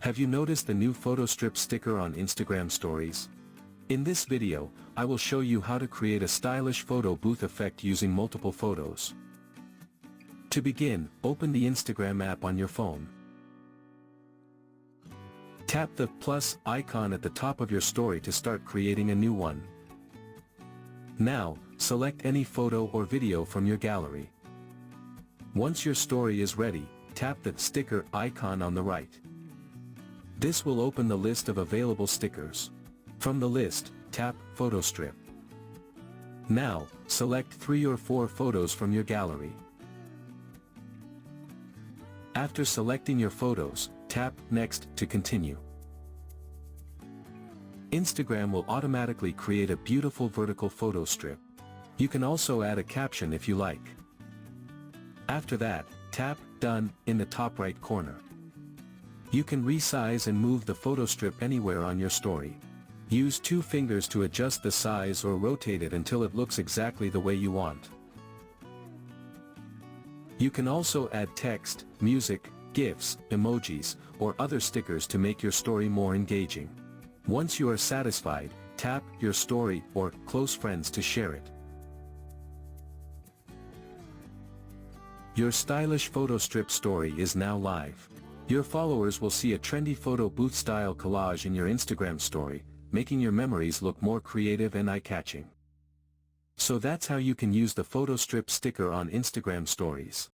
Have you noticed the new Photostrip sticker on Instagram stories? In this video, I will show you how to create a stylish photo booth effect using multiple photos. To begin, open the Instagram app on your phone. Tap the plus icon at the top of your story to start creating a new one. Now, select any photo or video from your gallery. Once your story is ready, tap the sticker icon on the right. This will open the list of available stickers. From the list, tap Photostrip. Now, select 3 or 4 photos from your gallery. After selecting your photos, tap Next to continue. Instagram will automatically create a beautiful vertical photo strip. You can also add a caption if you like. After that, tap Done in the top right corner. You can resize and move the photo strip anywhere on your story. Use 2 fingers to adjust the size or rotate it until it looks exactly the way you want. You can also add text, music, GIFs, emojis, or other stickers to make your story more engaging. Once you are satisfied, tap Your Story or Close Friends to share it. Your stylish Photostrip story is now live. Your followers will see a trendy photo booth style collage in your Instagram story, making your memories look more creative and eye-catching. So that's how you can use the Photostrip sticker on Instagram stories.